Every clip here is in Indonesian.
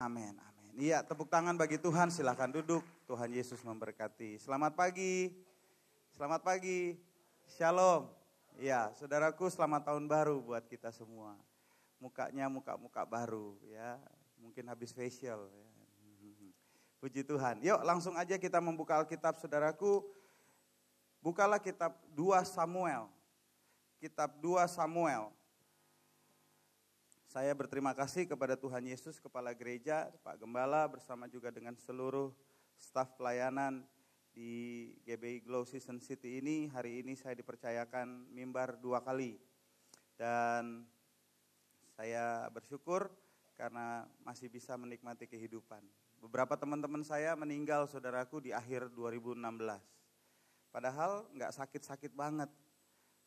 Amin, amin. Iya, tepuk tangan bagi Tuhan, silakan duduk. Tuhan Yesus memberkati. Selamat pagi. Selamat pagi. Shalom. Iya, saudaraku, selamat tahun baru buat kita semua. Mukanya muka-muka baru ya. Mungkin habis facial ya. Puji Tuhan. Yuk, langsung aja kita membuka Alkitab, saudaraku. Bukalah kitab 2 Samuel. Kitab 2 Samuel. Saya berterima kasih kepada Tuhan Yesus, Kepala Gereja, Pak Gembala, bersama juga dengan seluruh staf pelayanan di GBI Glow Season City ini. Hari ini saya dipercayakan mimbar 2 kali. Dan saya bersyukur karena masih bisa menikmati kehidupan. Beberapa teman-teman saya meninggal, saudaraku, di akhir 2016. Padahal nggak sakit-sakit banget.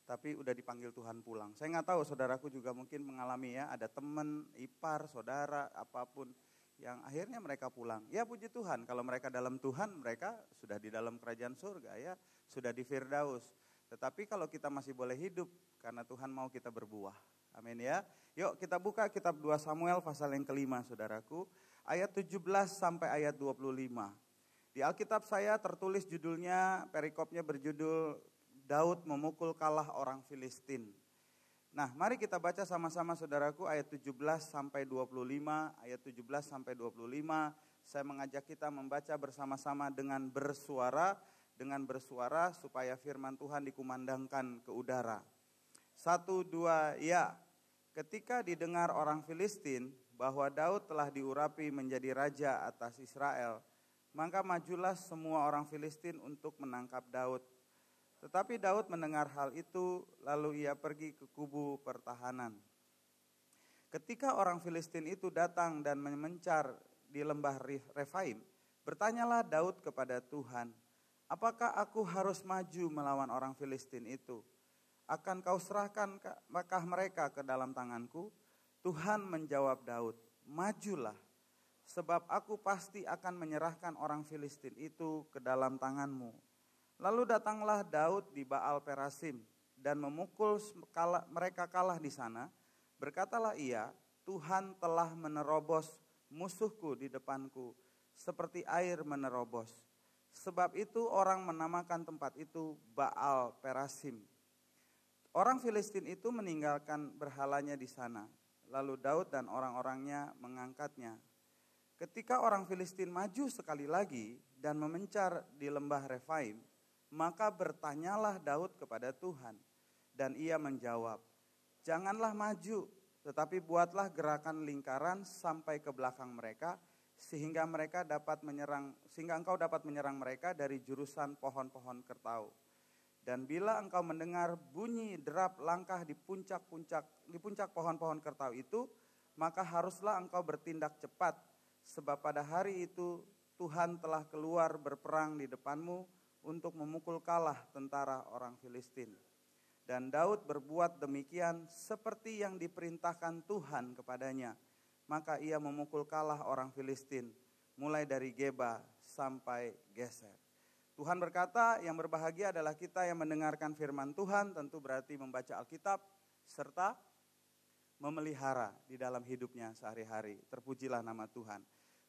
Tapi udah dipanggil Tuhan pulang. Saya nggak tahu, saudaraku juga mungkin mengalami ya, ada teman, ipar, saudara, apapun yang akhirnya mereka pulang. Ya puji Tuhan, kalau mereka dalam Tuhan, mereka sudah di dalam kerajaan surga ya, sudah di Firdaus. Tetapi kalau kita masih boleh hidup, karena Tuhan mau kita berbuah. Amin ya. Yuk kita buka kitab 2 Samuel pasal yang kelima, saudaraku. Ayat 17 sampai ayat 25. Di Alkitab saya tertulis judulnya, perikopnya berjudul Daud memukul kalah orang Filistin. Nah, mari kita baca sama-sama, saudaraku, ayat 17 sampai 25, ayat 17 sampai 25. Saya mengajak kita membaca bersama-sama dengan bersuara supaya firman Tuhan dikumandangkan ke udara. 1, 2, ya. Ketika didengar orang Filistin bahwa Daud telah diurapi menjadi raja atas Israel, maka majulah semua orang Filistin untuk menangkap Daud. Tetapi Daud mendengar hal itu, lalu ia pergi ke kubu pertahanan. Ketika orang Filistin itu datang dan mencar di lembah Refaim, bertanyalah Daud kepada Tuhan, apakah aku harus maju melawan orang Filistin itu? Akan kau serahkan makah mereka ke dalam tanganku? Tuhan menjawab Daud, majulah, sebab aku pasti akan menyerahkan orang Filistin itu ke dalam tanganmu. Lalu datanglah Daud di Baal Perasim dan memukul mereka kalah di sana. Berkatalah ia, Tuhan telah menerobos musuhku di depanku seperti air menerobos. Sebab itu orang menamakan tempat itu Baal Perasim. Orang Filistin itu meninggalkan berhalanya di sana. Lalu Daud dan orang-orangnya mengangkatnya. Ketika orang Filistin maju sekali lagi dan memencar di lembah Refaim, maka bertanyalah Daud kepada Tuhan, dan ia menjawab, janganlah maju, tetapi buatlah gerakan lingkaran sampai ke belakang mereka, sehingga engkau dapat menyerang mereka dari jurusan pohon-pohon kertau. Dan bila engkau mendengar bunyi derap langkah di puncak pohon-pohon kertau itu, maka haruslah engkau bertindak cepat, sebab pada hari itu Tuhan telah keluar berperang di depanmu, untuk memukul kalah tentara orang Filistin. Dan Daud berbuat demikian seperti yang diperintahkan Tuhan kepadanya. Maka ia memukul kalah orang Filistin, mulai dari Geba sampai Geser. Tuhan berkata, yang berbahagia adalah kita yang mendengarkan firman Tuhan, tentu berarti membaca Alkitab, serta memelihara di dalam hidupnya sehari-hari. Terpujilah nama Tuhan.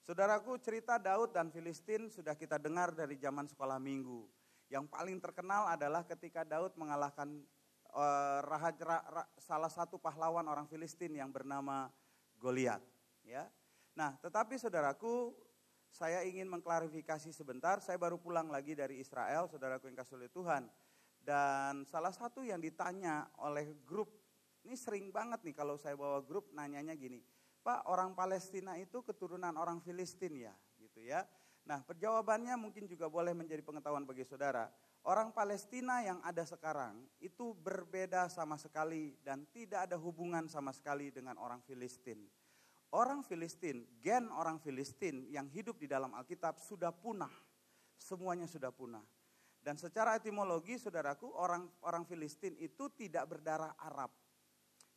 Saudaraku, cerita Daud dan Filistin sudah kita dengar dari zaman sekolah minggu. Yang paling terkenal adalah ketika Daud mengalahkan salah satu pahlawan orang Filistin yang bernama Goliat. Ya. Nah, tetapi saudaraku, saya ingin mengklarifikasi sebentar. Saya baru pulang lagi dari Israel, saudaraku yang kasih oleh Tuhan. Dan salah satu yang ditanya oleh grup, ini sering banget nih kalau saya bawa grup nanyanya gini, Pak, orang Palestina itu keturunan orang Filistin ya, gitu ya. Nah, perjawabannya mungkin juga boleh menjadi pengetahuan bagi saudara. Orang Palestina yang ada sekarang itu berbeda sama sekali dan tidak ada hubungan sama sekali dengan orang Filistin. Orang Filistin, gen orang Filistin yang hidup di dalam Alkitab sudah punah. Semuanya sudah punah. Dan secara etimologi, saudaraku, orang Filistin itu tidak berdarah Arab.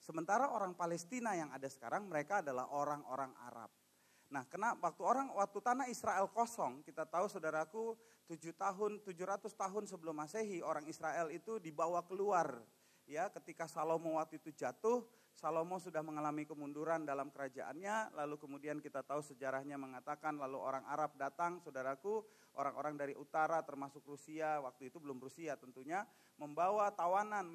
Sementara orang Palestina yang ada sekarang, mereka adalah orang-orang Arab. Nah, waktu tanah Israel kosong, kita tahu saudaraku 700 tahun sebelum Masehi, orang Israel itu dibawa keluar. Ya, ketika Salomo waktu itu jatuh, Salomo sudah mengalami kemunduran dalam kerajaannya, lalu kemudian kita tahu sejarahnya mengatakan lalu orang Arab datang, saudaraku, orang-orang dari utara termasuk Rusia, waktu itu belum Rusia tentunya, membawa tawanan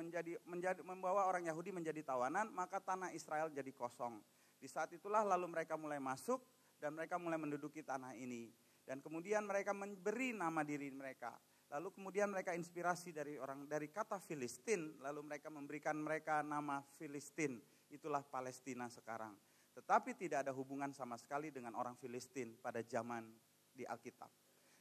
membawa orang Yahudi menjadi tawanan, maka tanah Israel jadi kosong. Di saat itulah lalu mereka mulai masuk dan mereka mulai menduduki tanah ini. Dan kemudian mereka memberi nama diri mereka. Lalu kemudian mereka inspirasi dari kata Filistin, lalu mereka memberikan mereka nama Filistin. Itulah Palestina sekarang. Tetapi tidak ada hubungan sama sekali dengan orang Filistin pada zaman di Alkitab.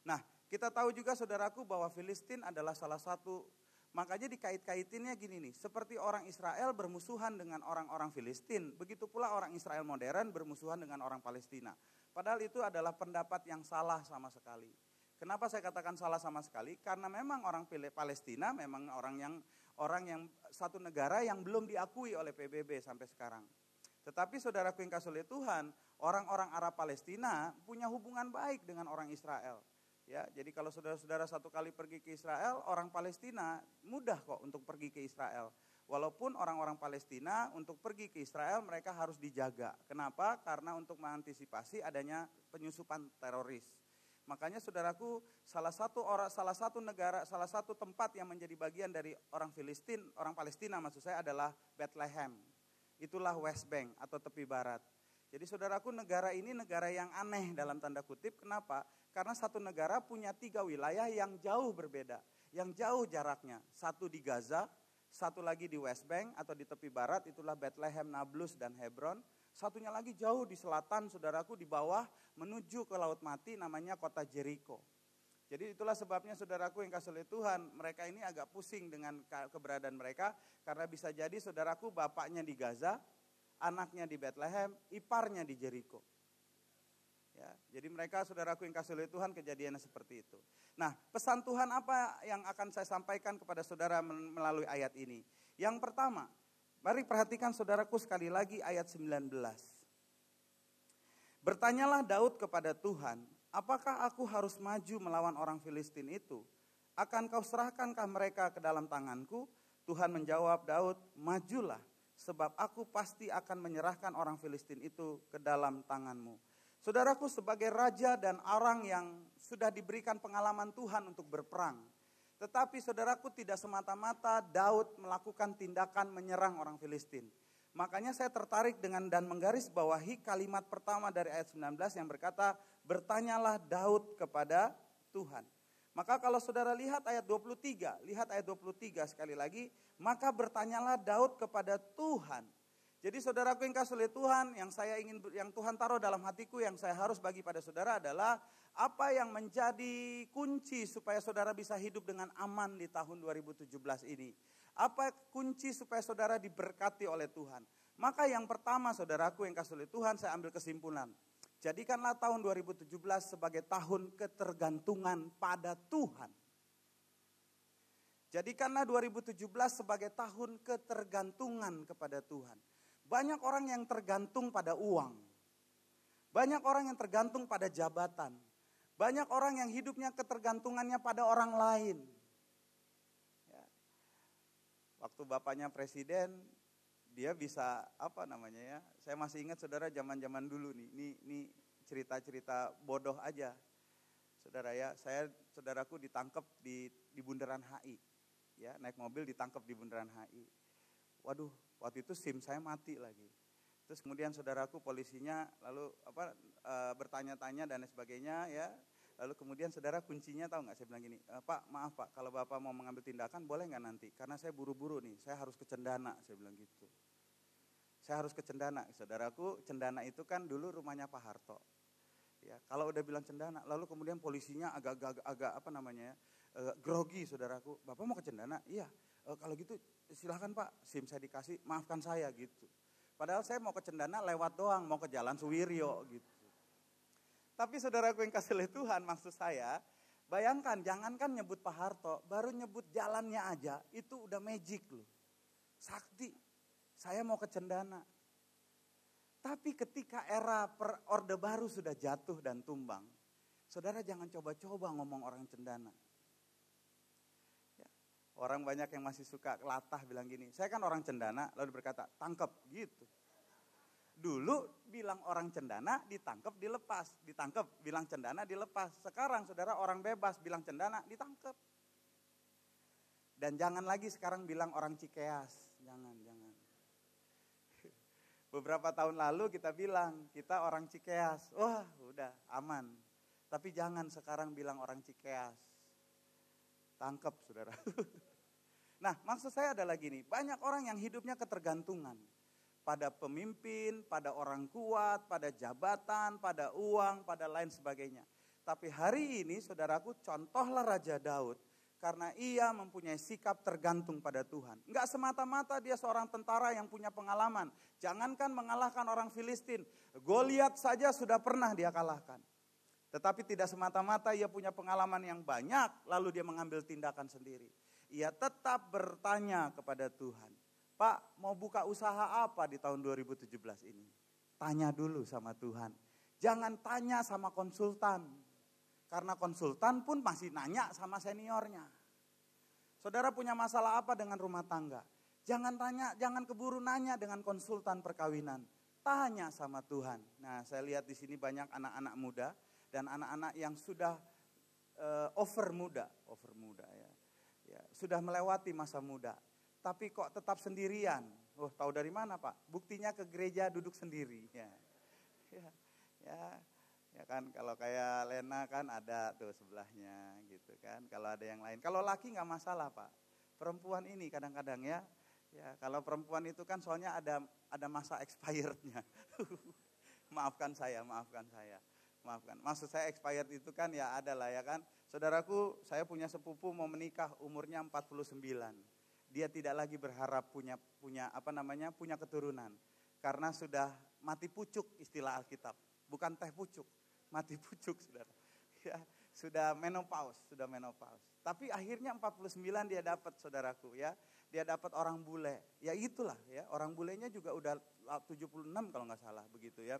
Nah, kita tahu juga saudaraku bahwa Filistin adalah salah satu, makanya dikait-kaitinnya gini nih, seperti orang Israel bermusuhan dengan orang-orang Filistin, begitu pula orang Israel modern bermusuhan dengan orang Palestina. Padahal itu adalah pendapat yang salah sama sekali. Kenapa saya katakan salah sama sekali? Karena memang orang Palestina memang orang yang satu negara yang belum diakui oleh PBB sampai sekarang. Tetapi saudaraku yang kasih oleh Tuhan, orang-orang Arab Palestina punya hubungan baik dengan orang Israel. Ya, jadi kalau saudara-saudara satu kali pergi ke Israel, orang Palestina mudah kok untuk pergi ke Israel. Walaupun orang-orang Palestina untuk pergi ke Israel mereka harus dijaga. Kenapa? Karena untuk mengantisipasi adanya penyusupan teroris. Makanya saudaraku, salah satu tempat yang menjadi bagian dari orang Palestina maksud saya adalah Bethlehem. Itulah West Bank atau tepi barat. Jadi saudaraku, negara ini negara yang aneh dalam tanda kutip. Kenapa? Karena satu negara punya 3 wilayah yang jauh berbeda, yang jauh jaraknya. Satu di Gaza, satu lagi di West Bank atau di tepi barat, itulah Bethlehem, Nablus dan Hebron. Satunya lagi jauh di selatan, saudaraku, di bawah menuju ke Laut Mati, namanya kota Jericho. Jadi itulah sebabnya saudaraku yang kasih oleh Tuhan, mereka ini agak pusing dengan keberadaan mereka, karena bisa jadi saudaraku bapaknya di Gaza, anaknya di Bethlehem, iparnya di Jericho. Ya, jadi mereka saudaraku yang kasih oleh Tuhan kejadiannya seperti itu. Nah, pesan Tuhan apa yang akan saya sampaikan kepada saudara melalui ayat ini? Yang pertama, mari perhatikan saudaraku sekali lagi ayat 19. Bertanyalah Daud kepada Tuhan, apakah aku harus maju melawan orang Filistin itu? Akan kau serahkankah mereka ke dalam tanganku? Tuhan menjawab Daud, majulah, sebab aku pasti akan menyerahkan orang Filistin itu ke dalam tanganmu. Saudaraku, sebagai raja dan orang yang sudah diberikan pengalaman Tuhan untuk berperang. Tetapi saudaraku, tidak semata-mata Daud melakukan tindakan menyerang orang Filistin. Makanya saya tertarik dengan dan menggarisbawahi kalimat pertama dari ayat 19 yang berkata, bertanyalah Daud kepada Tuhan. Maka kalau saudara lihat ayat 23 sekali lagi, maka bertanyalah Daud kepada Tuhan. Jadi saudaraku yang kasih oleh Tuhan, yang Tuhan taruh dalam hatiku, yang saya harus bagi pada saudara adalah apa yang menjadi kunci supaya saudara bisa hidup dengan aman di tahun 2017 ini. Apa kunci supaya saudara diberkati oleh Tuhan? Maka yang pertama saudaraku yang kasih oleh Tuhan, saya ambil kesimpulan. Jadikanlah tahun 2017 sebagai tahun ketergantungan pada Tuhan. Jadikanlah 2017 sebagai tahun ketergantungan kepada Tuhan. Banyak orang yang tergantung pada uang. Banyak orang yang tergantung pada jabatan. Banyak orang yang hidupnya ketergantungannya pada orang lain. Ya. Waktu bapaknya presiden, dia bisa saya masih ingat saudara zaman-zaman dulu nih. Ini cerita-cerita bodoh aja. Saudara ya, saudaraku ditangkap di bundaran HI. Ya, naik mobil ditangkap di bundaran HI. Waduh, waktu itu SIM saya mati lagi. Terus kemudian saudaraku polisinya lalu bertanya-tanya dan sebagainya ya. Lalu kemudian saudara kuncinya tahu nggak? Saya bilang gini, Pak maaf Pak, kalau Bapak mau mengambil tindakan boleh nggak nanti? Karena saya buru-buru nih, saya harus ke Cendana, saya bilang gitu. Saya harus ke Cendana, saudaraku. Cendana itu kan dulu rumahnya Pak Harto. Ya, kalau udah bilang Cendana, lalu kemudian polisinya agak grogi saudaraku. Bapak mau ke Cendana? Iya. Kalau gitu silahkan Pak, SIM saya dikasih, maafkan saya gitu. Padahal saya mau ke Cendana lewat doang, mau ke Jalan Suwiryo gitu. Tapi saudaraku yang kasih oleh Tuhan, maksud saya, bayangkan jangankan nyebut Pak Harto, baru nyebut jalannya aja, itu udah magic loh. Sakti, saya mau ke Cendana. Tapi ketika era Orde Baru sudah jatuh dan tumbang, saudara jangan coba-coba ngomong orang Cendana. Orang banyak yang masih suka latah bilang gini, saya kan orang cendana, lalu berkata, tangkep gitu. Dulu bilang orang cendana, ditangkep, dilepas. Ditangkep, bilang cendana, dilepas. Sekarang saudara orang bebas, bilang cendana, ditangkep. Dan jangan lagi sekarang bilang orang Cikeas. Jangan. Beberapa tahun lalu kita bilang, kita orang Cikeas. Wah udah aman. Tapi jangan sekarang bilang orang Cikeas. Tangkep saudara. Nah maksud saya adalah gini, banyak orang yang hidupnya ketergantungan. Pada pemimpin, pada orang kuat, pada jabatan, pada uang, pada lain sebagainya. Tapi hari ini saudaraku contohlah Raja Daud. Karena ia mempunyai sikap tergantung pada Tuhan. Enggak semata-mata dia seorang tentara yang punya pengalaman. Jangankan mengalahkan orang Filistin. Goliat saja sudah pernah dia kalahkan. Tetapi tidak semata-mata ia punya pengalaman yang banyak, lalu dia mengambil tindakan sendiri. Ia tetap bertanya kepada Tuhan, Pak mau buka usaha apa di tahun 2017 ini? Tanya dulu sama Tuhan. Jangan tanya sama konsultan. Karena konsultan pun masih nanya sama seniornya. Saudara punya masalah apa dengan rumah tangga? Jangan keburu nanya dengan konsultan perkawinan. Tanya sama Tuhan. Nah saya lihat di sini banyak anak-anak muda. Dan anak-anak yang sudah over muda ya, sudah melewati masa muda, tapi kok tetap sendirian. Tahu dari mana Pak? Buktinya ke gereja duduk sendiri. Ya kan, kalau kayak Lena kan ada tuh sebelahnya gitu kan. Kalau ada yang lain, kalau laki nggak masalah Pak. Perempuan ini kadang-kadang ya kalau perempuan itu kan soalnya ada masa expirednya. Maafkan saya. Maksud saya expired itu kan ya ada lah ya kan. Saudaraku, saya punya sepupu mau menikah umurnya 49. Dia tidak lagi berharap punya keturunan. Karena sudah mati pucuk istilah Alkitab. Bukan teh pucuk, mati pucuk saudara. Ya, sudah menopause. Tapi akhirnya 49 dia dapat saudaraku ya. Dia dapat orang bule. Ya itulah ya, orang bulenya juga udah 76 kalau nggak salah begitu ya.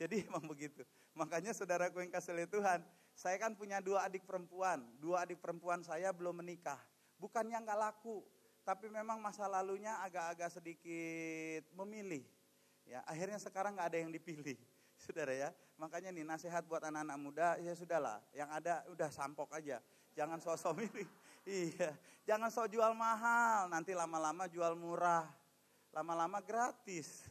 Jadi emang begitu. Makanya saudaraku yang kasih oleh Tuhan, saya kan punya 2 adik perempuan. 2 adik perempuan saya belum menikah. Bukannya nggak laku, tapi memang masa lalunya agak-agak sedikit memilih. Ya, akhirnya sekarang nggak ada yang dipilih. Saudara ya, makanya nih nasihat buat anak-anak muda, ya sudahlah, yang ada udah sampok aja. Jangan sok-sok milih. Iya, jangan sok jual mahal, nanti lama-lama jual murah. Lama-lama gratis.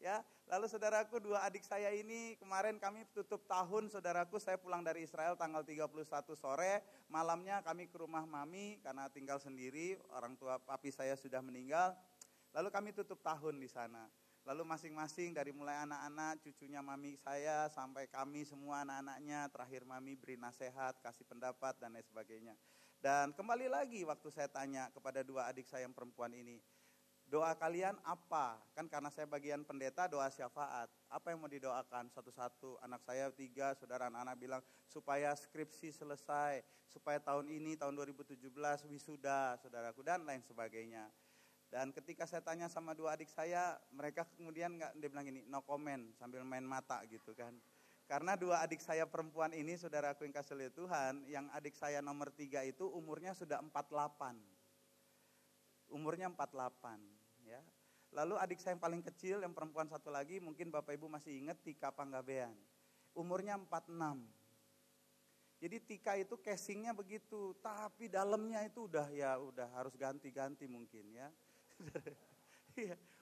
Ya, lalu saudaraku 2 adik saya ini kemarin kami tutup tahun saudaraku, saya pulang dari Israel tanggal 31 sore, malamnya kami ke rumah mami karena tinggal sendiri, orang tua papi saya sudah meninggal. Lalu kami tutup tahun di sana. Lalu masing-masing dari mulai anak-anak, cucunya mami saya sampai kami semua anak-anaknya, terakhir mami beri nasihat, kasih pendapat dan lain sebagainya. Dan kembali lagi waktu saya tanya kepada 2 adik saya yang perempuan ini, doa kalian apa? Kan karena saya bagian pendeta, doa syafaat. Apa yang mau didoakan? Satu-satu, anak saya 3, saudara anak-anak bilang supaya skripsi selesai, supaya tahun ini, tahun 2017 wisuda, saudaraku, dan lain sebagainya. Dan ketika saya tanya sama 2 adik saya, mereka kemudian dia bilang gini, no comment, sambil main mata gitu kan. Karena 2 adik saya perempuan ini, saudaraku yang kasih oleh Tuhan, yang adik saya nomor 3 itu umurnya sudah 48. Umurnya 48. Ya. Lalu adik saya yang paling kecil, yang perempuan satu lagi, mungkin Bapak Ibu masih ingat Tika Panggabean. Umurnya 46. Jadi Tika itu casingnya begitu, tapi dalamnya itu udah harus ganti-ganti mungkin ya.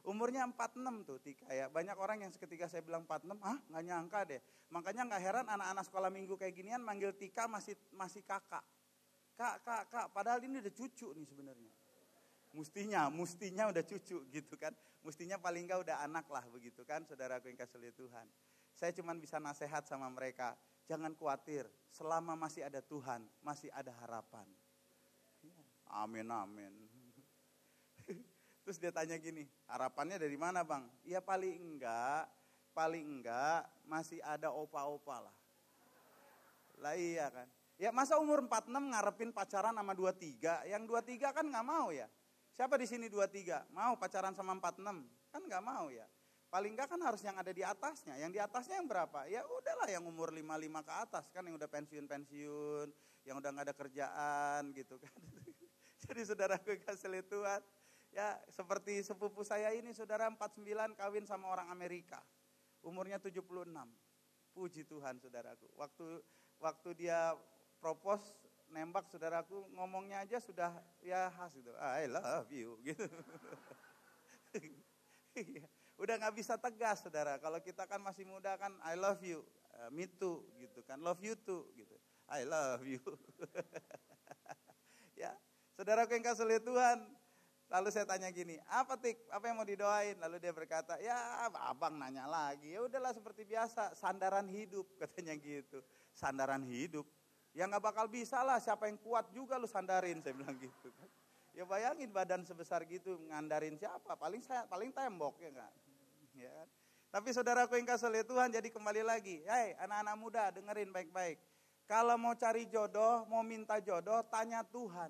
Umurnya 46 tuh Tika ya. Banyak orang yang ketika saya bilang 46, nggak nyangka deh. Makanya nggak heran anak-anak sekolah minggu kayak ginian manggil Tika masih kakak. Kak, padahal ini udah cucu nih sebenarnya. Mustinya udah cucu gitu kan. Mustinya paling enggak udah anak lah begitu kan, saudaraku yang kasih oleh Tuhan. Saya cuma bisa nasihat sama mereka, jangan khawatir, selama masih ada Tuhan, masih ada harapan. Amin. Terus dia tanya gini, harapannya dari mana Bang? Ya paling enggak masih ada opa-opa lah. Lah iya kan. Ya masa umur 46 ngarepin pacaran sama 23, yang 23 kan enggak mau ya. Siapa di sini 23 mau pacaran sama 46? Kan nggak mau ya. Paling nggak kan harus yang ada di atasnya. Yang di atasnya yang berapa? Ya udahlah yang umur 55 ke atas kan, yang udah pensiun, yang udah nggak ada kerjaan gitu kan. Jadi saudaraku yang kasih lihat Tuhan, ya seperti sepupu saya ini saudara 49 kawin sama orang Amerika. Umurnya 76. Puji Tuhan saudaraku. Waktu dia propose nembak saudaraku, ngomongnya aja sudah ya khas gitu. I love you gitu. Udah gak bisa tegas saudara. Kalau kita kan masih muda kan I love you, me too gitu kan, love you too gitu. I love you. Ya, saudaraku yang kasih lihat Tuhan. Lalu saya tanya gini, apa yang mau didoain? Lalu dia berkata, ya abang nanya lagi. Ya udahlah seperti biasa, sandaran hidup katanya gitu. Sandaran hidup. Ya gak bakal bisa lah, siapa yang kuat juga lu sandarin, saya bilang gitu kan. Ya bayangin badan sebesar gitu ngandarin siapa? Paling tembok ya kan. Ya kan? Tapi saudaraku yang kasih lihat Tuhan, jadi kembali lagi. Hai anak-anak muda, dengerin baik-baik. Kalau mau cari jodoh, mau minta jodoh, tanya Tuhan.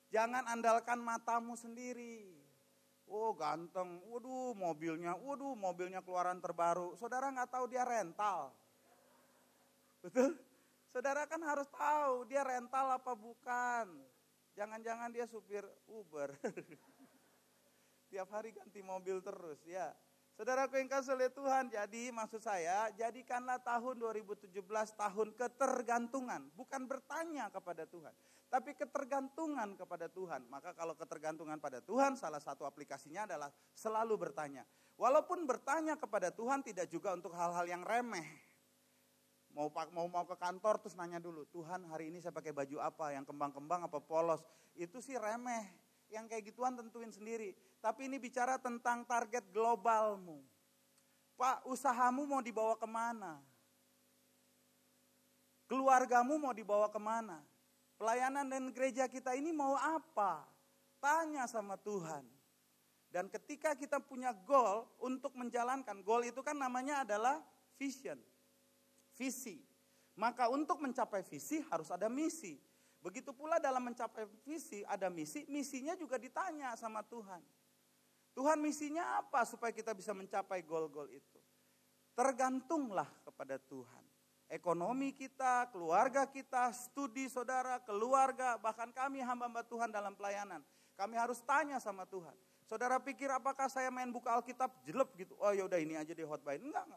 Jangan andalkan matamu sendiri. Oh ganteng, mobilnya keluaran terbaru. Saudara gak tahu dia rental. Betul? Saudara kan harus tahu dia rental apa bukan. Jangan-jangan dia supir Uber. Tiap hari ganti mobil terus ya. Saudaraku yang kasih oleh Tuhan, jadi maksud saya, jadikanlah tahun 2017 tahun ketergantungan. Bukan bertanya kepada Tuhan, tapi ketergantungan kepada Tuhan. Maka kalau ketergantungan pada Tuhan, salah satu aplikasinya adalah selalu bertanya. Walaupun bertanya kepada Tuhan tidak juga untuk hal-hal yang remeh. Mau ke kantor terus nanya dulu, Tuhan hari ini saya pakai baju apa, yang kembang-kembang apa polos. Itu sih remeh. Yang kayak gituan tentuin sendiri. Tapi ini bicara tentang target globalmu. Pak, usahamu mau dibawa kemana? Keluargamu mau dibawa kemana? Pelayanan dan gereja kita ini mau apa? Tanya sama Tuhan. Dan ketika kita punya goal untuk menjalankan, goal itu kan namanya adalah vision, visi. Maka untuk mencapai visi harus ada misi. Begitu pula dalam mencapai visi ada misi, misinya juga ditanya sama Tuhan. Tuhan misinya apa supaya kita bisa mencapai goal-goal itu? Tergantunglah kepada Tuhan. Ekonomi kita, keluarga kita, studi saudara, keluarga, bahkan kami hamba-hamba Tuhan dalam pelayanan. Kami harus tanya sama Tuhan. Saudara pikir apakah saya main buka Alkitab jelek gitu? Oh yaudah ini aja di hotbain. Enggak.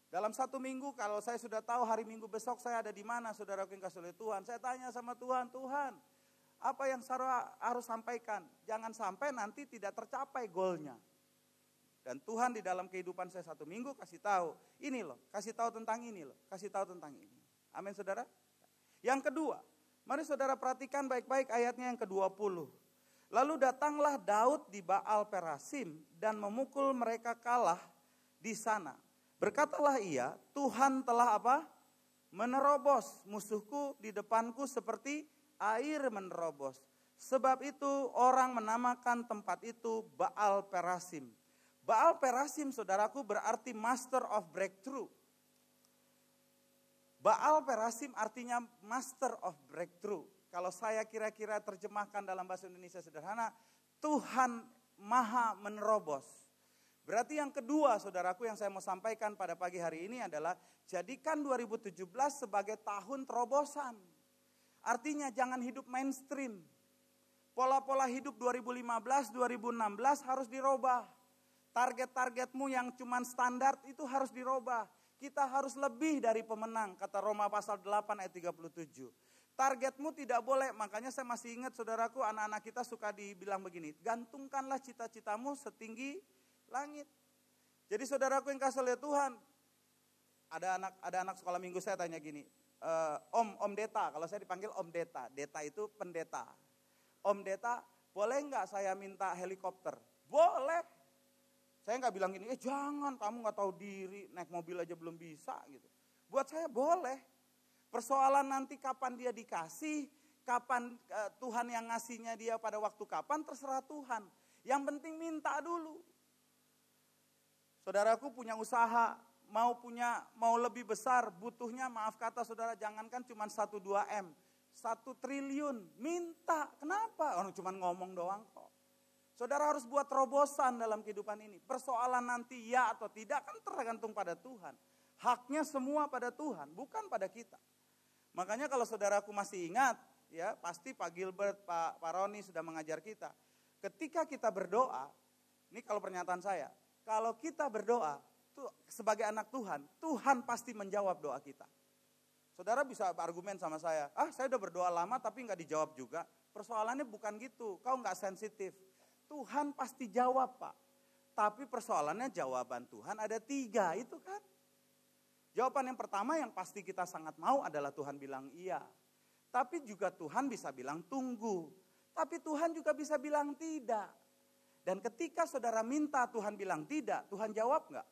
Dalam 1 minggu kalau saya sudah tahu hari Minggu besok saya ada di mana, saudara yang kasih oleh Tuhan. Saya tanya sama Tuhan, Tuhan apa yang saya harus sampaikan? Jangan sampai nanti tidak tercapai goalnya. Dan Tuhan di dalam kehidupan saya 1 minggu kasih tahu, ini loh, kasih tahu tentang ini loh, kasih tahu tentang ini. Amin saudara. Yang kedua, mari saudara perhatikan baik-baik ayatnya yang ke-20. Lalu datanglah Daud di Baal Perasim dan memukul mereka kalah di sana. Berkatalah ia, Tuhan telah apa? Menerobos musuhku di depanku seperti air menerobos. Sebab itu orang menamakan tempat itu Baal Perasim. Baal Perasim saudaraku berarti master of breakthrough. Baal Perasim artinya master of breakthrough. Kalau saya kira-kira terjemahkan dalam bahasa Indonesia sederhana, Tuhan maha menerobos. Berarti yang kedua saudaraku yang saya mau sampaikan pada pagi hari ini adalah jadikan 2017 sebagai tahun terobosan. Artinya jangan hidup mainstream. Pola-pola hidup 2015, 2016 harus dirubah. Target-targetmu yang cuman standar itu harus dirubah. Kita harus lebih dari pemenang, kata Roma pasal 8 ayat 37. Targetmu tidak boleh, makanya saya masih ingat saudaraku anak-anak kita suka dibilang begini, gantungkanlah cita-citamu setinggi langit. Jadi saudaraku yang kasih lihat Tuhan, ada anak sekolah minggu saya tanya gini, Om Deta, kalau saya dipanggil Om Deta, Deta itu pendeta. Om Deta, boleh nggak saya minta helikopter? Boleh. Saya nggak bilang gini, jangan, kamu nggak tahu diri, naik mobil aja belum bisa gitu. Buat saya boleh. Persoalan nanti kapan dia dikasih, kapan Tuhan yang ngasihnya dia pada waktu kapan, terserah Tuhan. Yang penting minta dulu. Saudaraku punya usaha, mau lebih besar, butuhnya maaf kata saudara, jangankan cuma 1-2 M, 1 triliun, minta. Kenapa? Orang cuma ngomong doang kok. Saudara harus buat terobosan dalam kehidupan ini. Persoalan nanti ya atau tidak kan tergantung pada Tuhan. Haknya semua pada Tuhan, bukan pada kita. Makanya kalau saudaraku masih ingat, ya pasti Pak Gilbert, Pak Roni sudah mengajar kita. Ketika kita berdoa, ini kalau pernyataan saya, kalau kita berdoa tuh sebagai anak Tuhan, Tuhan pasti menjawab doa kita. Saudara bisa argumen sama saya, saya udah berdoa lama tapi nggak dijawab juga. Persoalannya bukan gitu, kau nggak sensitif. Tuhan pasti jawab, Pak. Tapi persoalannya jawaban Tuhan ada 3, itu kan. Jawaban yang pertama yang pasti kita sangat mau adalah Tuhan bilang iya. Tapi juga Tuhan bisa bilang tunggu. Tapi Tuhan juga bisa bilang tidak. Dan ketika saudara minta Tuhan bilang tidak, Tuhan jawab enggak?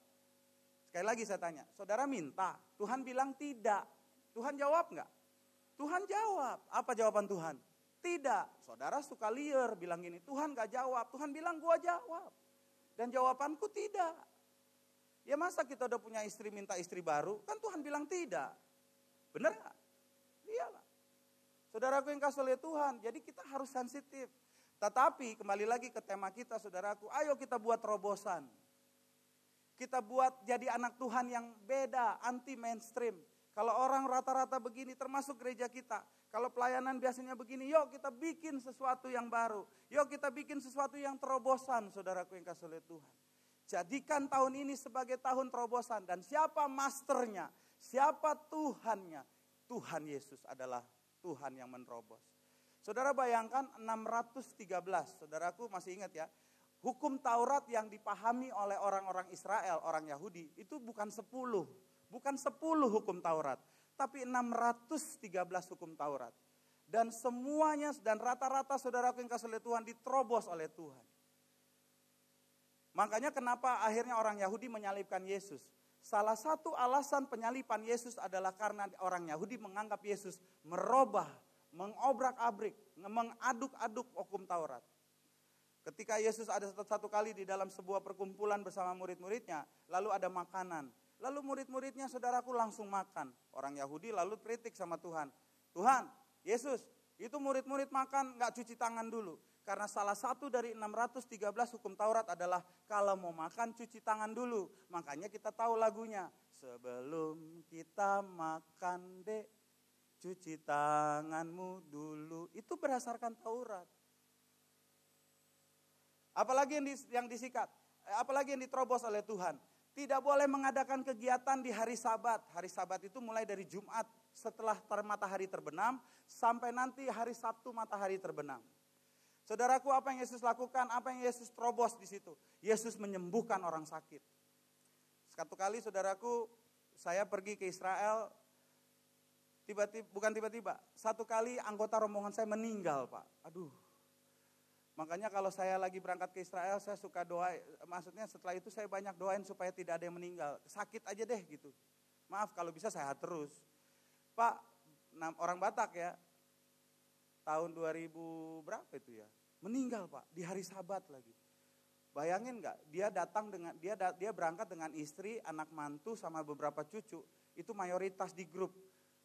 Sekali lagi saya tanya, saudara minta, Tuhan bilang tidak. Tuhan jawab enggak? Tuhan jawab. Apa jawaban Tuhan? Tidak. Saudara suka liar bilang gini, Tuhan enggak jawab. Tuhan bilang gua jawab. Dan jawabanku tidak. Ya masa kita udah punya istri minta istri baru, kan Tuhan bilang tidak. Benar gak? Iyalah. Saudaraku yang kasih oleh Tuhan, jadi kita harus sensitif. Tetapi kembali lagi ke tema kita saudaraku, ayo kita buat terobosan. Kita buat jadi anak Tuhan yang beda, anti mainstream. Kalau orang rata-rata begini termasuk gereja kita. Kalau pelayanan biasanya begini, yuk kita bikin sesuatu yang baru. Yuk kita bikin sesuatu yang terobosan saudaraku yang kasih oleh Tuhan. Jadikan tahun ini sebagai tahun terobosan. Dan siapa masternya, siapa Tuhannya? Tuhan Yesus adalah Tuhan yang menerobos. Saudara bayangkan 613, saudaraku masih ingat ya. Hukum Taurat yang dipahami oleh orang-orang Israel, orang Yahudi, itu bukan 10. Bukan 10 hukum Taurat, tapi 613 hukum Taurat. Dan semuanya, dan rata-rata saudaraku yang kasih oleh Tuhan diterobos oleh Tuhan. Makanya kenapa akhirnya orang Yahudi menyalibkan Yesus. Salah satu alasan penyaliban Yesus adalah karena orang Yahudi menganggap Yesus merubah, mengobrak-abrik, mengaduk-aduk hukum Taurat. Ketika Yesus ada satu kali di dalam sebuah perkumpulan bersama murid-muridnya, lalu ada makanan. Lalu murid-muridnya saudaraku langsung makan. Orang Yahudi lalu kritik sama Tuhan. Tuhan, Yesus, itu murid-murid makan gak cuci tangan dulu. Karena salah satu dari 613 hukum Taurat adalah kalau mau makan cuci tangan dulu. Makanya kita tahu lagunya. Sebelum kita makan dek, cuci tanganmu dulu. Itu berdasarkan Taurat. Apalagi yang disikat, apalagi yang diterobos oleh Tuhan. Tidak boleh mengadakan kegiatan di hari Sabat. Hari Sabat itu mulai dari Jumat setelah matahari terbenam sampai nanti hari Sabtu matahari terbenam. Saudaraku, apa yang Yesus lakukan, apa yang Yesus terobos di situ? Yesus menyembuhkan orang sakit. Satu kali saudaraku, saya pergi ke Israel, satu kali anggota rombongan saya meninggal, Pak. Aduh. Makanya kalau saya lagi berangkat ke Israel, saya suka doa, maksudnya setelah itu saya banyak doain supaya tidak ada yang meninggal. Sakit aja deh gitu. Maaf kalau bisa sehat terus. Pak, orang Batak ya, tahun 2000 berapa itu ya? Meninggal Pak, di hari Sabat lagi. Bayangin nggak? Dia datang dengan dia berangkat dengan istri, anak mantu sama beberapa cucu. Itu mayoritas di grup.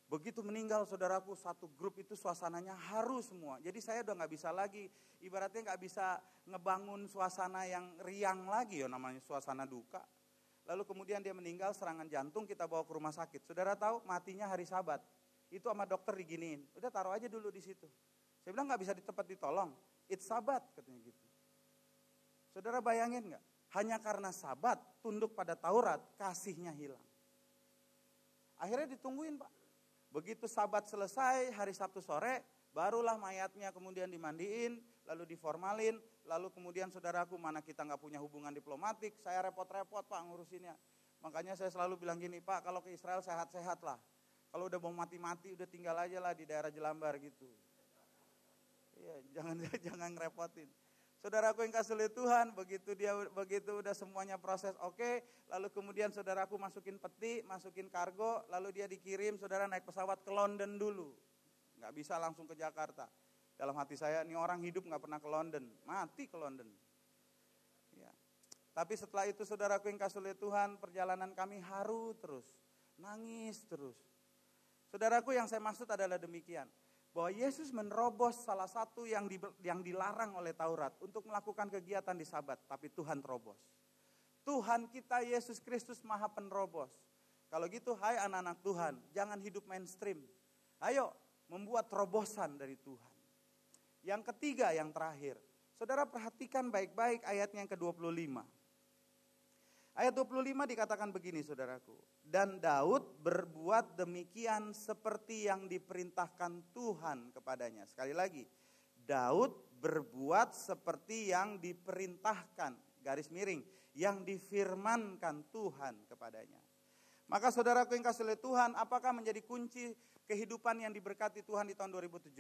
Begitu meninggal saudaraku, satu grup itu suasananya haru semua. Jadi saya udah nggak bisa lagi, ibaratnya nggak bisa ngebangun suasana yang riang lagi ya, namanya suasana duka. Lalu kemudian dia meninggal serangan jantung, kita bawa ke rumah sakit. Saudara tahu matinya hari Sabat. Itu sama dokter diginiin, udah taruh aja dulu di situ. Saya bilang nggak bisa di tempat ditolong, it's Sabat katanya gitu. Saudara bayangin nggak? Hanya karena Sabat, tunduk pada Taurat, kasihnya hilang. Akhirnya ditungguin Pak. Begitu Sabat selesai, hari Sabtu sore, barulah mayatnya kemudian dimandiin, lalu diformalin, lalu kemudian saudaraku, mana kita nggak punya hubungan diplomatik, saya repot-repot Pak ngurusinnya. Makanya saya selalu bilang gini, Pak kalau ke Israel sehat-sehat lah. Kalau udah mau mati-mati udah tinggal aja lah di daerah Jelambar gitu. Iya, jangan ngerepotin. Saudaraku yang kasih oleh Tuhan, begitu udah semuanya proses oke, lalu kemudian saudaraku masukin peti, masukin kargo, lalu dia dikirim, saudara naik pesawat ke London dulu. Nggak bisa langsung ke Jakarta. Dalam hati saya, ini orang hidup nggak pernah ke London, mati ke London. Ya. Tapi setelah itu saudaraku yang kasih oleh Tuhan, perjalanan kami haru terus, nangis terus. Saudaraku yang saya maksud adalah demikian. Bahwa Yesus menerobos salah satu yang dilarang oleh Taurat untuk melakukan kegiatan di Sabat, tapi Tuhan terobos. Tuhan kita Yesus Kristus Maha Penerobos. Kalau gitu, hai anak-anak Tuhan, jangan hidup mainstream. Ayo, membuat terobosan dari Tuhan. Yang ketiga, yang terakhir. Saudara perhatikan baik-baik ayatnya yang ke-25. Ayat 25 dikatakan begini saudaraku. Dan Daud berbuat demikian seperti yang diperintahkan Tuhan kepadanya. Sekali lagi, Daud berbuat seperti yang diperintahkan, garis miring, yang difirmankan Tuhan kepadanya. Maka saudaraku yang kasih oleh Tuhan, apakah menjadi kunci kehidupan yang diberkati Tuhan di tahun 2017?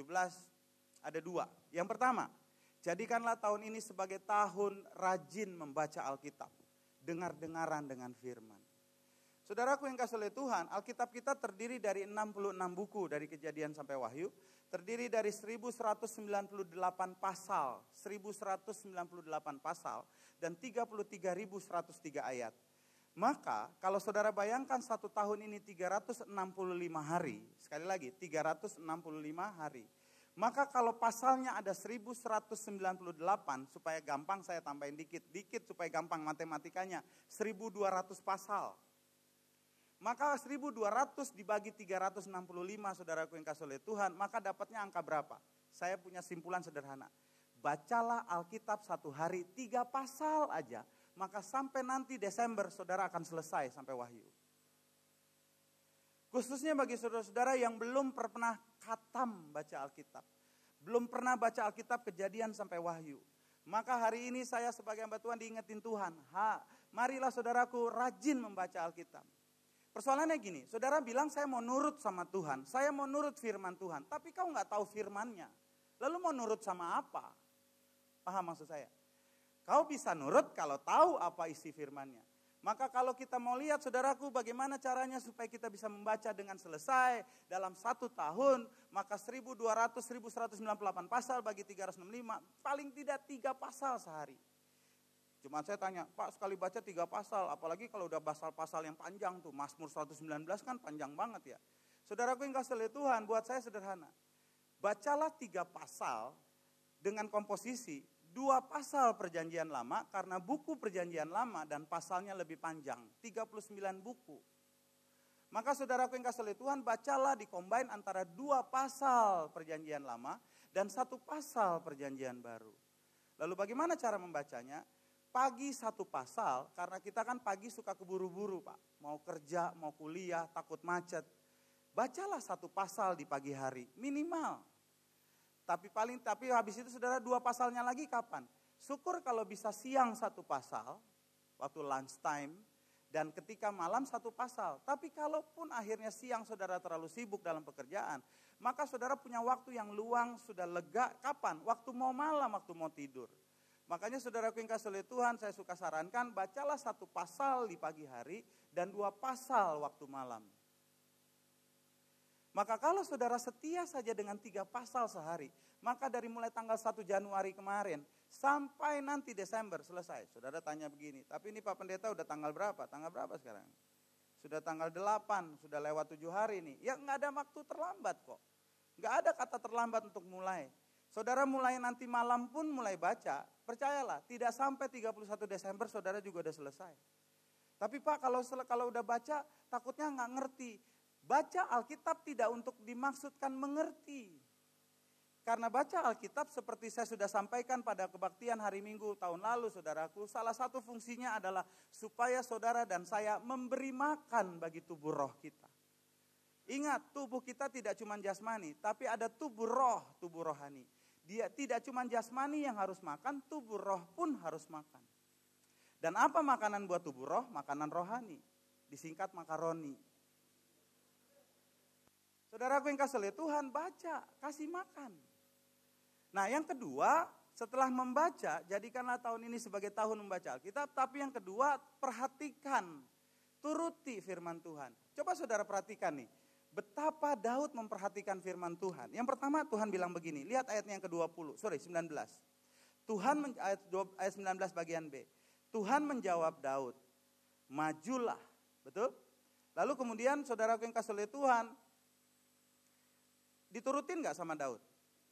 Ada dua. Yang pertama, jadikanlah tahun ini sebagai tahun rajin membaca Alkitab. Dengar-dengaran dengan firman. Saudaraku yang kasih oleh Tuhan, Alkitab kita terdiri dari 66 buku dari Kejadian sampai Wahyu, terdiri dari 1198 pasal, 1198 pasal dan 33.103 ayat. Maka kalau saudara bayangkan satu tahun ini 365 hari, sekali lagi 365 hari. Maka kalau pasalnya ada 1198, supaya gampang saya tambahin dikit supaya gampang matematikanya, 1200 pasal. Maka 1200 dibagi 365 saudaraku yang kasih oleh Tuhan, maka dapatnya angka berapa? Saya punya simpulan sederhana. Bacalah Alkitab satu hari 3 pasal aja, maka sampai nanti Desember saudara akan selesai sampai Wahyu. Khususnya bagi saudara-saudara yang belum pernah khatam baca Alkitab. Belum pernah baca Alkitab Kejadian sampai Wahyu. Maka hari ini saya sebagai hamba Tuhan diingetin Tuhan. Marilah saudaraku rajin membaca Alkitab. Persoalannya gini, saudara bilang saya mau nurut sama Tuhan. Saya mau nurut firman Tuhan. Tapi kau gak tahu firmannya. Lalu mau nurut sama apa? Paham maksud saya? Kau bisa nurut kalau tahu apa isi firmannya. Maka kalau kita mau lihat saudaraku bagaimana caranya supaya kita bisa membaca dengan selesai dalam 1 tahun. Maka 1198 pasal bagi 365 paling tidak 3 pasal sehari. Cuma saya tanya, Pak sekali baca 3 pasal apalagi kalau udah pasal-pasal yang panjang tuh. Mazmur 119 kan panjang banget ya. Saudaraku yang kasih oleh Tuhan buat saya sederhana. Bacalah 3 pasal dengan komposisi 2 pasal perjanjian lama karena buku perjanjian lama dan pasalnya lebih panjang. 39 buku. Maka saudaraku yang kasih oleh Tuhan bacalah dikombin antara 2 pasal perjanjian lama dan 1 pasal perjanjian baru. Lalu bagaimana cara membacanya? Pagi 1 pasal karena kita kan pagi suka keburu-buru Pak. Mau kerja, mau kuliah, takut macet. Bacalah 1 pasal di pagi hari minimal. Tapi habis itu saudara 2 pasalnya lagi kapan? Syukur kalau bisa siang 1 pasal, waktu lunch time, dan ketika malam 1 pasal. Tapi kalaupun akhirnya siang saudara terlalu sibuk dalam pekerjaan, maka saudara punya waktu yang luang, sudah lega, kapan? Waktu mau malam, waktu mau tidur. Makanya saudaraku yang kasih oleh Tuhan, saya suka sarankan, bacalah 1 pasal di pagi hari, dan 2 pasal waktu malam. Maka kalau saudara setia saja dengan 3 pasal sehari, maka dari mulai tanggal 1 Januari kemarin sampai nanti Desember selesai. Saudara tanya begini, tapi ini Pak Pendeta udah tanggal berapa? Tanggal berapa sekarang? Sudah tanggal 8, sudah lewat 7 hari nih. Ya nggak ada waktu terlambat kok. Nggak ada kata terlambat untuk mulai. Saudara mulai nanti malam pun mulai baca, percayalah tidak sampai 31 Desember saudara juga udah selesai. Tapi Pak kalau udah baca takutnya nggak ngerti. Baca Alkitab tidak untuk dimaksudkan mengerti. Karena baca Alkitab seperti saya sudah sampaikan pada kebaktian hari Minggu tahun lalu saudaraku. Salah satu fungsinya adalah supaya saudara dan saya memberi makan bagi tubuh roh kita. Ingat tubuh kita tidak cuma jasmani. Tapi ada tubuh rohani. Dia tidak cuma jasmani yang harus makan, tubuh roh pun harus makan. Dan apa makanan buat tubuh roh? Makanan rohani. Disingkat makaroni. Saudaraku yang kasih oleh Tuhan, baca, kasih makan. Nah yang kedua, setelah membaca, jadikanlah tahun ini sebagai tahun membaca Alkitab. Tapi yang kedua, perhatikan, turuti firman Tuhan. Coba saudara perhatikan nih, betapa Daud memperhatikan firman Tuhan. Yang pertama Tuhan bilang begini, lihat ayatnya yang ke-19. Ayat 19 bagian B. Tuhan menjawab Daud, majulah, betul? Lalu kemudian saudaraku yang kasih oleh Tuhan, diturutin gak sama Daud?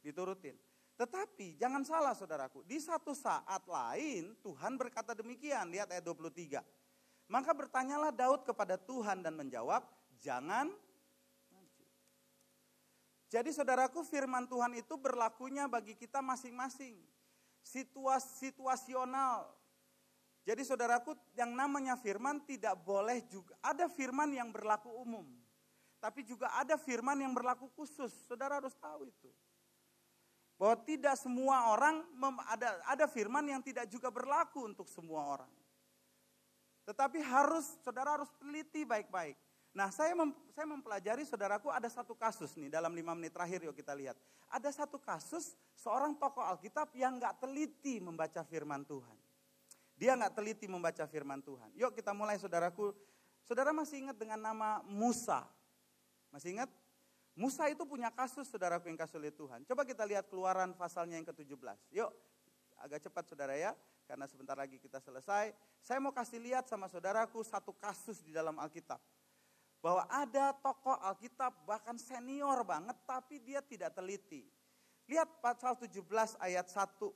Diturutin. Tetapi jangan salah saudaraku, di satu saat lain Tuhan berkata demikian, lihat ayat 23. Maka bertanyalah Daud kepada Tuhan dan menjawab, jangan maju. Jadi saudaraku, firman Tuhan itu berlakunya bagi kita masing-masing. Situasional. Jadi saudaraku, yang namanya firman tidak boleh juga. Ada firman yang berlaku umum. Tapi juga ada firman yang berlaku khusus. Saudara harus tahu itu. Bahwa tidak semua orang, ada firman yang tidak juga berlaku untuk semua orang. Tetapi saudara harus teliti baik-baik. Nah, saya mempelajari, saudaraku, ada satu kasus nih dalam 5 menit terakhir, yuk kita lihat. Ada satu kasus seorang tokoh Alkitab yang gak teliti membaca firman Tuhan. Dia gak teliti membaca firman Tuhan. Yuk kita mulai, saudaraku. Saudara masih ingat dengan nama Musa? Masih ingat? Musa itu punya kasus, saudaraku, yang kasih oleh Tuhan. Coba kita lihat Keluaran pasalnya yang ke-17. Yuk, agak cepat saudara ya, karena sebentar lagi kita selesai. Saya mau kasih lihat sama saudaraku satu kasus di dalam Alkitab. Bahwa ada tokoh Alkitab bahkan senior banget, tapi dia tidak teliti. Lihat pasal 17 ayat 1.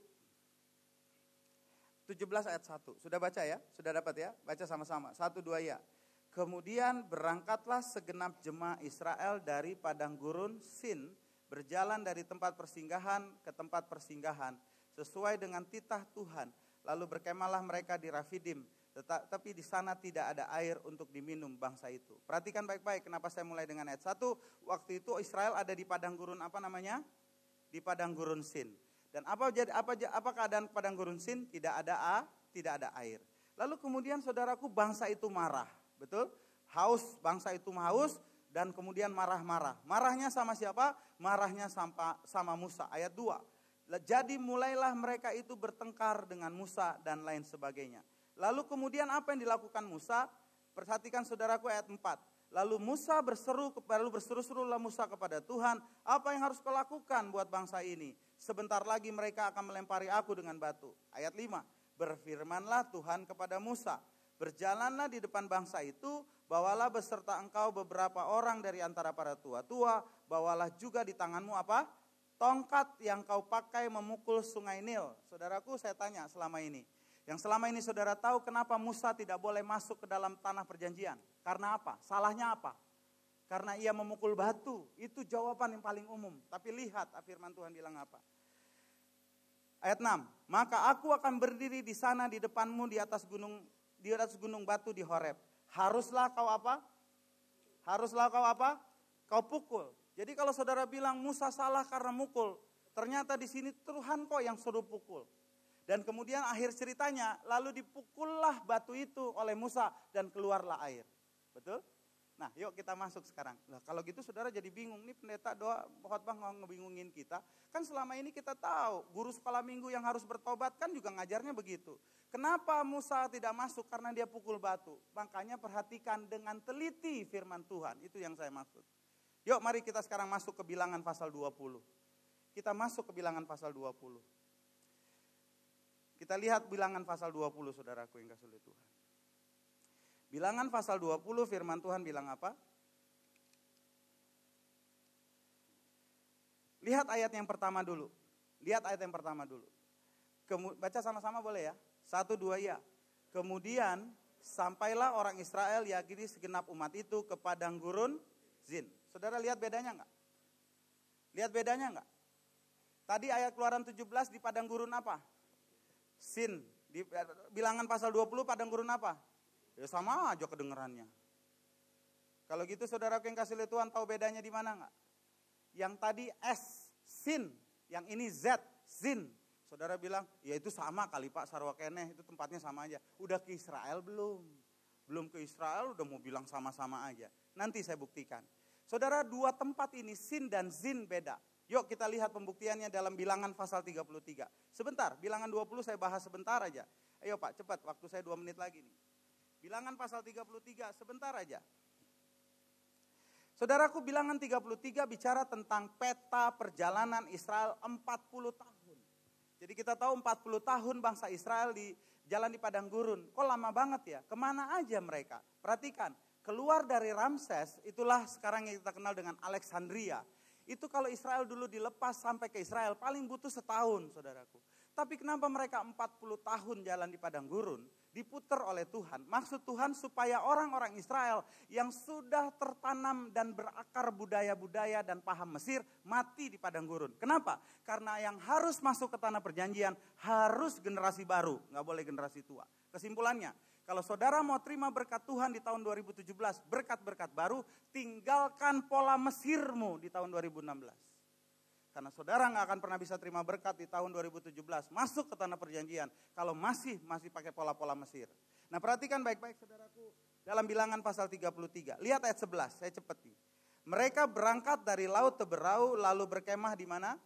17 ayat 1. Sudah baca ya? Sudah dapat ya? Baca sama-sama. 1, 2 ya. Kemudian berangkatlah segenap jemaah Israel dari padang gurun Sin, berjalan dari tempat persinggahan ke tempat persinggahan, sesuai dengan titah Tuhan. Lalu berkemahlah mereka di Rafidim, tetapi di sana tidak ada air untuk diminum bangsa itu. Perhatikan baik-baik kenapa saya mulai dengan ayat 1. Waktu itu Israel ada di padang gurun apa namanya? Di padang gurun Sin. Dan apa keadaan padang gurun Sin? Tidak ada air. Lalu kemudian saudaraku, bangsa itu marah. Betul? Haus, bangsa itu haus dan kemudian marah-marah. Marahnya sama siapa? Marahnya sama Musa. Ayat 2. Jadi mulailah mereka itu bertengkar dengan Musa dan lain sebagainya. Lalu kemudian apa yang dilakukan Musa? Perhatikan saudaraku ayat 4. Lalu berseru-serulah Musa kepada Tuhan, apa yang harus kau lakukan buat bangsa ini? Sebentar lagi mereka akan melempari aku dengan batu. Ayat 5. Berfirmanlah Tuhan kepada Musa, berjalanlah di depan bangsa itu, bawalah beserta engkau beberapa orang dari antara para tua-tua, bawalah juga di tanganmu apa? Tongkat yang kau pakai memukul sungai Nil. Saudaraku, saya tanya selama ini. Yang selama ini saudara tahu kenapa Musa tidak boleh masuk ke dalam tanah perjanjian? Karena apa? Salahnya apa? Karena ia memukul batu. Itu jawaban yang paling umum. Tapi lihat firman Tuhan bilang apa? Ayat 6. Maka aku akan berdiri di sana di depanmu di atas gunung batu di Horeb. Haruslah kau apa? Kau pukul. Jadi kalau saudara bilang Musa salah karena mukul, ternyata di sini Tuhan kok yang suruh pukul. Dan kemudian akhir ceritanya, lalu dipukullah batu itu oleh Musa dan keluarlah air. Betul? Nah, yuk kita masuk sekarang. Nah, kalau gitu saudara jadi bingung, nih pendeta doa khotbah ngebingungin kita. Kan selama ini kita tahu, guru sekolah minggu yang harus bertobat kan juga ngajarnya begitu. Kenapa Musa tidak masuk? Karena dia pukul batu. Makanya perhatikan dengan teliti firman Tuhan, itu yang saya maksud. Yuk mari kita sekarang masuk ke Bilangan pasal 20. Kita masuk ke Bilangan pasal 20. Kita lihat Bilangan pasal 20, saudaraku yang kasih oleh Tuhan. Bilangan pasal 20 firman Tuhan bilang apa? Lihat ayat yang pertama dulu. Baca sama-sama boleh ya? 1, 2 ya. Kemudian sampailah orang Israel yakini segenap umat itu ke padang gurun Zin. Saudara lihat bedanya enggak? Tadi ayat Keluaran 17 di padang gurun apa? Sin. Di Bilangan pasal 20 padang gurun apa? Ya sama aja kedengerannya. Kalau gitu saudara yang kasih lihat Tuhan tahu bedanya di mana enggak? Yang tadi S, Sin. Yang ini Z, Zin. Saudara bilang, ya itu sama kali Pak, sarwa keneh, itu tempatnya sama aja. Udah ke Israel belum? Belum ke Israel udah mau bilang sama-sama aja. Nanti saya buktikan. Saudara, dua tempat ini Sin dan Zin beda. Yuk kita lihat pembuktiannya dalam Bilangan pasal 33. Sebentar, Bilangan 20 saya bahas sebentar aja. Ayo Pak, cepat, waktu saya 2 menit lagi nih. Bilangan pasal 33, sebentar aja. Saudaraku, Bilangan 33 bicara tentang peta perjalanan Israel 40 tahun. Jadi kita tahu 40 tahun bangsa Israel di jalan di padang gurun. Kok lama banget ya? Kemana aja mereka? Perhatikan, keluar dari Ramses, itulah sekarang yang kita kenal dengan Alexandria. Itu kalau Israel dulu dilepas sampai ke Israel, paling butuh setahun saudaraku. Tapi kenapa mereka 40 tahun jalan di padang gurun? diputar oleh Tuhan. Maksud Tuhan supaya orang-orang Israel yang sudah tertanam dan berakar budaya-budaya dan paham Mesir mati di padang gurun. Kenapa? Karena yang harus masuk ke tanah perjanjian harus generasi baru, nggak boleh generasi tua. Kesimpulannya, kalau saudara mau terima berkat Tuhan di tahun 2017, berkat-berkat baru, tinggalkan pola Mesirmu di tahun 2016. Karena saudara nggak akan pernah bisa terima berkat di tahun 2017. Masuk ke tanah perjanjian. Kalau masih pakai pola-pola Mesir. Nah perhatikan baik-baik saudaraku. Dalam bilangan pasal 33. Lihat ayat 11. Saya cepat nih. Mereka berangkat dari laut Teberau. Lalu berkemah di mana?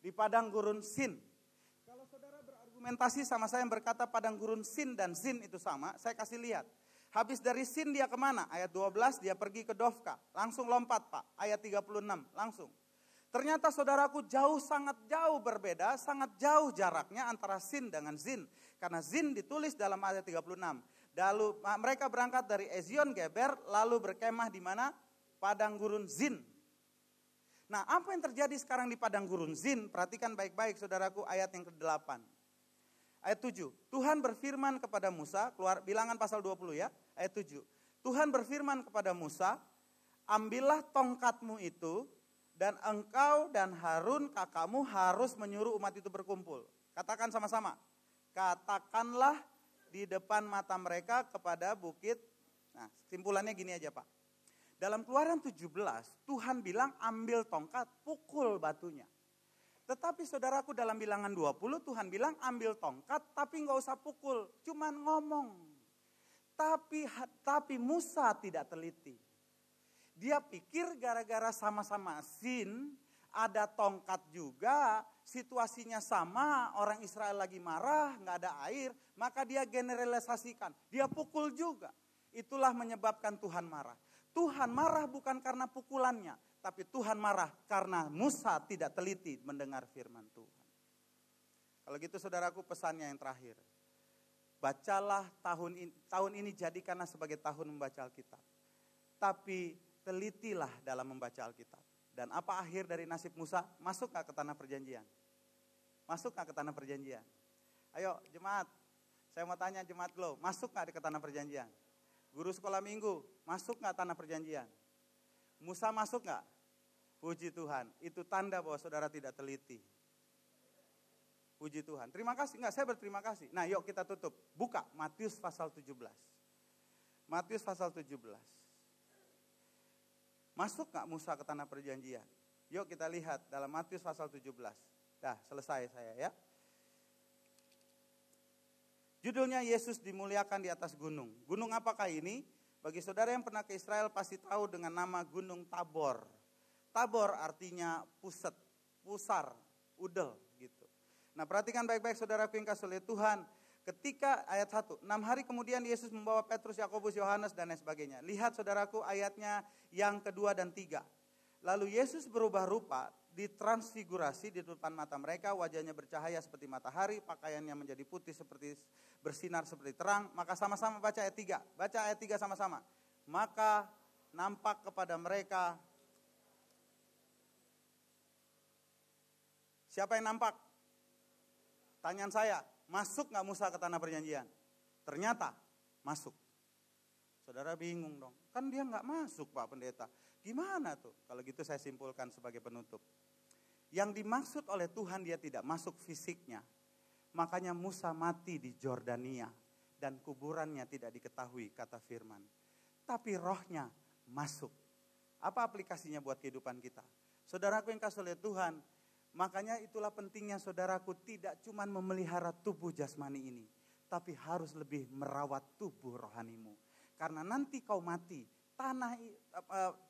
Di padang gurun Sin. Kalau saudara berargumentasi sama saya yang berkata padang gurun Sin dan Zin itu sama. Saya kasih lihat. Habis dari Sin dia kemana? Ayat 12 dia pergi ke Dofka. Langsung lompat Pak. Ayat 36 langsung. Ternyata saudaraku sangat jauh berbeda, sangat jauh jaraknya antara Sin dengan Zin. Karena Zin ditulis dalam ayat 36. Lalu mereka berangkat dari Ezion Geber, lalu berkemah di mana? Padang gurun Zin. Nah apa yang terjadi sekarang di padang gurun Zin? Perhatikan baik-baik saudaraku ayat yang ke-8. Ayat 7, Tuhan berfirman kepada Musa, keluar bilangan pasal 20 ya, ayat 7. Tuhan berfirman kepada Musa, ambillah tongkatmu itu, dan engkau dan Harun kakakmu harus menyuruh umat itu berkumpul. Katakan sama-sama. Katakanlah di depan mata mereka kepada bukit. Nah kesimpulannya gini aja Pak. Dalam Keluaran 17 Tuhan bilang ambil tongkat pukul batunya. Tetapi saudaraku dalam bilangan 20 Tuhan bilang ambil tongkat tapi gak usah pukul. Cuman ngomong. Tapi Musa tidak teliti. Dia pikir gara-gara sama-sama Sin, ada tongkat juga, situasinya sama, orang Israel lagi marah, gak ada air, maka dia generalisasikan, dia pukul juga. Itulah menyebabkan Tuhan marah. Tuhan marah bukan karena pukulannya, tapi Tuhan marah karena Musa tidak teliti mendengar firman Tuhan. Kalau gitu saudaraku pesannya yang terakhir. Bacalah tahun ini jadikanlah sebagai tahun membaca Alkitab. Tapi telitilah dalam membaca Alkitab. Dan apa akhir dari nasib Musa? Masuk gak ke tanah perjanjian? Masuk gak ke tanah perjanjian? Ayo jemaat, saya mau tanya jemaat Glow, masuk gak ke tanah perjanjian? Guru sekolah minggu, masuk gak tanah perjanjian? Musa masuk gak? Puji Tuhan, itu tanda bahwa saudara tidak teliti. Puji Tuhan, terima kasih, saya berterima kasih. Nah yuk kita tutup, buka Matius pasal 17. Matius pasal 17. Masuk gak Musa ke tanah perjanjian? Yuk kita lihat dalam Matius pasal 17. Dah selesai saya ya. Judulnya Yesus dimuliakan di atas gunung. Gunung apakah ini? Bagi saudara yang pernah ke Israel pasti tahu dengan nama Gunung Tabor. Tabor artinya pusar, udel gitu. Nah perhatikan baik-baik saudaraku yang kasih oleh Tuhan. Ketika ayat 1, 6 hari kemudian Yesus membawa Petrus, Yakobus, Yohanes dan lain sebagainya. Lihat saudaraku ayatnya yang kedua dan 3. Lalu Yesus berubah rupa, ditransfigurasi di depan mata mereka, wajahnya bercahaya seperti matahari, pakaiannya menjadi putih seperti bersinar seperti terang. Maka sama-sama baca ayat 3. Baca ayat 3 sama-sama. Maka nampak kepada mereka. Siapa yang nampak? Tanyaan saya. Masuk gak Musa ke tanah perjanjian? Ternyata masuk. Saudara bingung dong. Kan dia gak masuk Pak Pendeta. Gimana tuh? Kalau gitu saya simpulkan sebagai penutup. Yang dimaksud oleh Tuhan dia tidak masuk fisiknya. Makanya Musa mati di Jordania. Dan kuburannya tidak diketahui kata firman. Tapi rohnya masuk. Apa aplikasinya buat kehidupan kita? Saudaraku yang kasih oleh Tuhan. Makanya itulah pentingnya saudaraku tidak cuma memelihara tubuh jasmani ini. Tapi harus lebih merawat tubuh rohanimu. Karena nanti kau mati,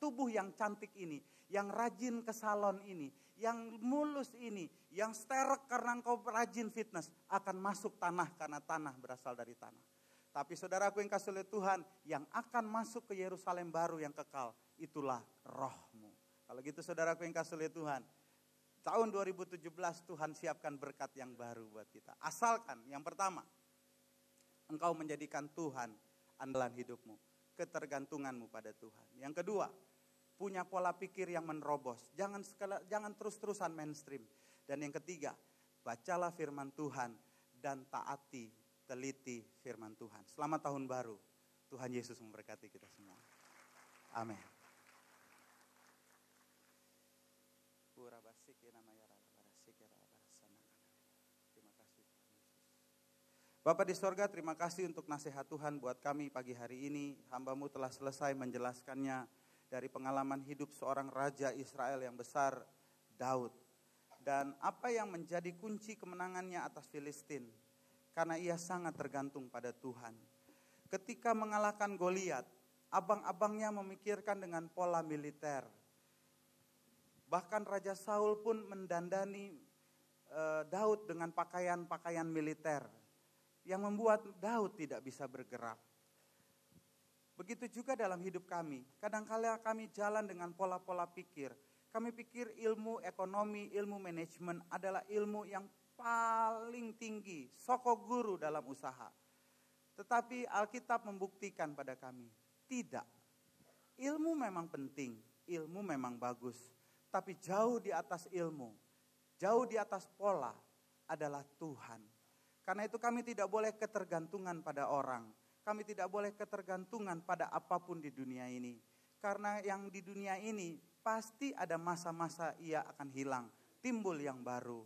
tubuh yang cantik ini, yang rajin ke salon ini, yang mulus ini, yang sterek karena engkau rajin fitness, akan masuk tanah karena tanah berasal dari tanah. Tapi saudaraku yang kasih oleh Tuhan, yang akan masuk ke Yerusalem baru yang kekal, itulah rohmu. Kalau gitu saudaraku yang kasih oleh Tuhan, tahun 2017 Tuhan siapkan berkat yang baru buat kita. Asalkan yang pertama, engkau menjadikan Tuhan andalan hidupmu. Ketergantunganmu pada Tuhan. Yang kedua, punya pola pikir yang menerobos. Jangan terus-terusan mainstream. Dan yang ketiga, bacalah firman Tuhan dan taati teliti firman Tuhan. Selamat tahun baru. Tuhan Yesus memberkati kita semua. Amin. Terima kasih Tuhan Yesus. Bapa di sorga, terima kasih untuk nasihat Tuhan buat kami pagi hari ini. Hamba-Mu telah selesai menjelaskannya dari pengalaman hidup seorang raja Israel yang besar, Daud. Dan apa yang menjadi kunci kemenangannya atas Filistin. Karena ia sangat tergantung pada Tuhan. Ketika mengalahkan Goliat, abang-abangnya memikirkan dengan pola militer. Bahkan Raja Saul pun mendandani Daud dengan pakaian-pakaian militer. Yang membuat Daud tidak bisa bergerak. Begitu juga dalam hidup kami. Kadang-kala kami jalan dengan pola-pola pikir. Kami pikir ilmu ekonomi, ilmu manajemen adalah ilmu yang paling tinggi. Soko guru dalam usaha. Tetapi Alkitab membuktikan pada kami. Tidak. Ilmu memang penting. Ilmu memang bagus. Tapi jauh di atas ilmu. Jauh di atas pola adalah Tuhan. Karena itu kami tidak boleh ketergantungan pada orang. Kami tidak boleh ketergantungan pada apapun di dunia ini. Karena yang di dunia ini pasti ada masa-masa ia akan hilang. Timbul yang baru.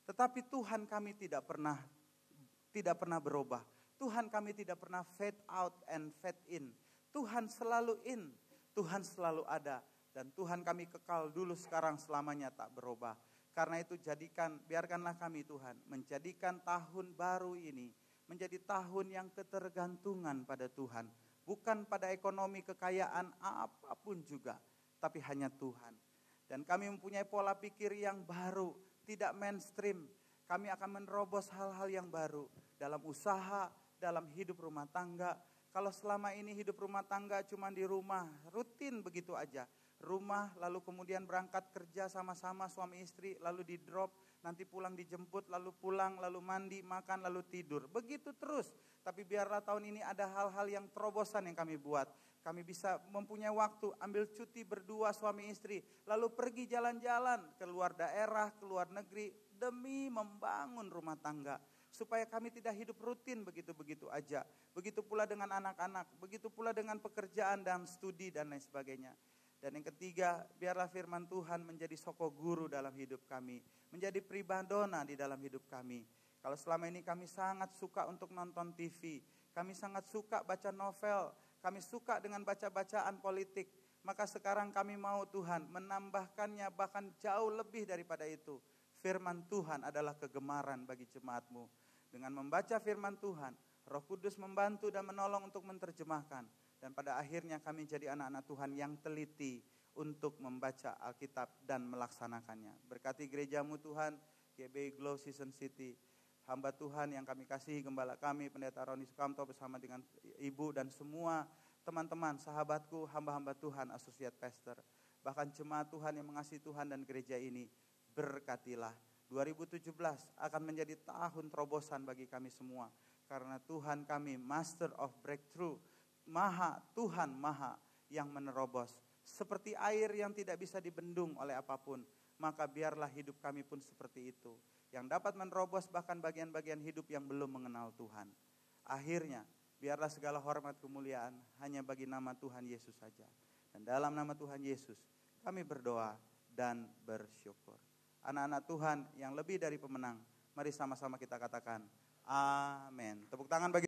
Tetapi Tuhan kami tidak pernah berubah. Tuhan kami tidak pernah fade out and fade in. Tuhan selalu in. Tuhan selalu ada. Dan Tuhan kami kekal dulu sekarang selamanya tak berubah. Karena itu biarkanlah kami Tuhan menjadikan tahun baru ini menjadi tahun yang ketergantungan pada Tuhan. Bukan pada ekonomi, kekayaan, apapun juga. Tapi hanya Tuhan. Dan kami mempunyai pola pikir yang baru, tidak mainstream. Kami akan menerobos hal-hal yang baru dalam usaha, dalam hidup rumah tangga. Kalau selama ini hidup rumah tangga cuma di rumah, rutin begitu aja. Rumah, lalu kemudian berangkat kerja sama-sama suami istri, lalu di drop, nanti pulang dijemput, lalu pulang, lalu mandi, makan, lalu tidur. Begitu terus. Tapi biarlah tahun ini ada hal-hal yang terobosan yang kami buat. Kami bisa mempunyai waktu, ambil cuti berdua suami istri, lalu pergi jalan-jalan ke luar daerah, ke luar negeri, demi membangun rumah tangga. Supaya kami tidak hidup rutin begitu-begitu aja. Begitu pula dengan anak-anak, begitu pula dengan pekerjaan dan studi dan lain sebagainya. Dan yang ketiga, biarlah firman Tuhan menjadi soko guru dalam hidup kami. Menjadi pribadona di dalam hidup kami. Kalau selama ini kami sangat suka untuk nonton TV. Kami sangat suka baca novel. Kami suka dengan baca-bacaan politik. Maka sekarang kami mau Tuhan menambahkannya bahkan jauh lebih daripada itu. Firman Tuhan adalah kegemaran bagi jemaat-Mu. Dengan membaca firman Tuhan, Roh Kudus membantu dan menolong untuk menerjemahkan. Dan pada akhirnya kami jadi anak-anak Tuhan yang teliti untuk membaca Alkitab dan melaksanakannya. Berkati gereja-Mu Tuhan, GBI Glow Season City. Hamba Tuhan yang kami kasihi, gembala kami, Pendeta Roni Sukamto bersama dengan Ibu dan semua teman-teman, sahabatku, hamba-hamba Tuhan, Associate Pastor. Bahkan jemaat Tuhan yang mengasihi Tuhan dan gereja ini, berkatilah. 2017 akan menjadi tahun terobosan bagi kami semua. Karena Tuhan kami, Master of Breakthrough, Tuhan Maha yang menerobos. Seperti air yang tidak bisa dibendung oleh apapun, maka biarlah hidup kami pun seperti itu. Yang dapat menerobos bahkan bagian-bagian hidup yang belum mengenal Tuhan. Akhirnya, biarlah segala hormat kemuliaan hanya bagi nama Tuhan Yesus saja. Dan dalam nama Tuhan Yesus, kami berdoa dan bersyukur. Anak-anak Tuhan yang lebih dari pemenang, mari sama-sama kita katakan, amin. Tepuk tangan bagi